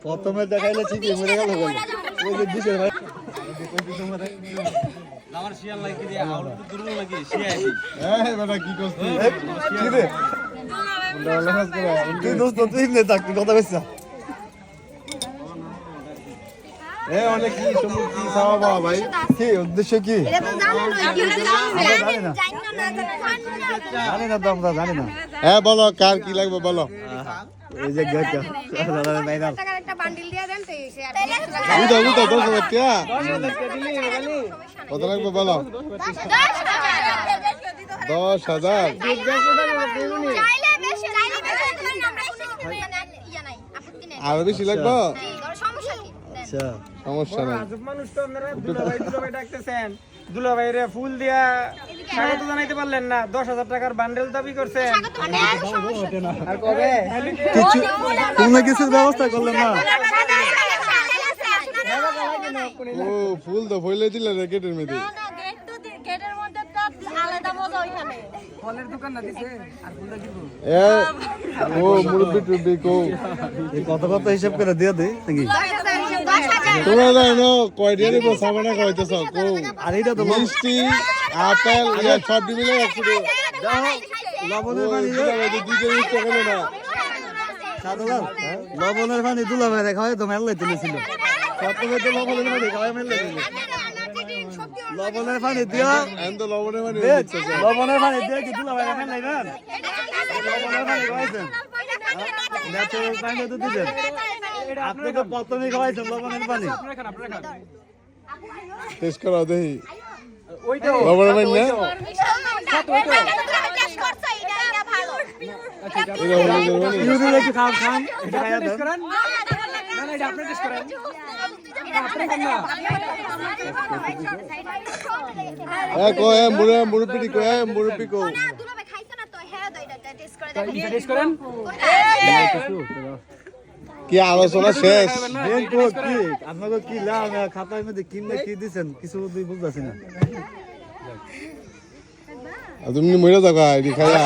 প্রথমে দেখাইলে ঠিকই মরে গেল ওই যে দিশের ভাই আমার শিয়াল লাগি দিয়ে আউট দুর্বল লাগি শিয়াই এই বেটা কি করছিস কি রে তুই দোস্ত তুই নে থাক কথা কইছা এ অনেক কি তুমি কি খাওয়া বাবা ভাই কি উদ্দেশ্য কি এটা তো জানেন জানি না তো আমরা জানি না হ্যাঁ বলো কার কি লাগবে বলো এই যে গাটা দাদা নাই না টাকার একটা বান্ডিল দিয়ে দেন তো সে আর উদা 10,000 টাকা কত লাগবে বলো 10,000 চাইলে বেশি আর বেশি লাগবে সমস্যা কি আচ্ছা সমস্যা নাই মানুষ তো আপনারা দুলাভাই ডাকতেছেন দুলাভাইরে ফুল দিয়া স্বাগত জানাইতে পারলেন না 10,000 টাকার বান্ডেল দাবি করছেন আর কবে কিছু কোনো কিছুর ব্যবস্থা করলেন না ও ফুল তো ফইলে দিলে রে গেটের মধ্যে গেটের মধ্যে তো আলাদা মজা ওইখানে ফলের দোকান না দিছে আর ফুলটা দিব ও মুরব্বি টুবি কো এই কত হিসাব করে দিয়ে দে নাকি 10,000 তোমরা জানো কয় দিয়ে দিব সামনে কইতেছ কো আর এটা তো মিষ্টি আপেল ইয়া সব দিলে একটু দাও লবণের পানি দিতে ইচ্ছা করলো না সাদলাল লবণের পানি দুলা ভাই খাওয়াই তো মেল লাইতে ছিল প্রথমে তো লবণের পানি খাওয়াই মেল লাইতে লবণের পানি দিয়া এন্ড লবণের পানি লবণের পানি দিয়া কি দুলা ভাই মেল লাইবেন লবণের পানি খাওয়াইছেন ন্যাচারাল পানি তো দিবেন আপনি তো প্রথমেই খাওয়াইছেন লবণের পানি টেস্ট করা দেই ওইটা লবণের পানি না টেস্ট করছো এটা ভালো ইউরিন একটু খান এটা খায়া দেন না না এটা আপনি টেস্ট করেন আপনি কেন না কো মুরব্বি কো মুরব্বি কো দুলাবে খাইছো না তো হ্যাঁ তো এটা টেস্ট করে দেখেন এটা টেস্ট করেন কি আলোচনা শেষ দেন কো কি আপনাকে কি লাভ খাতার মধ্যে কিনলে কি দিবেন কিছু বুঝতাছি না তুমি মরে যাবা এডি খায়া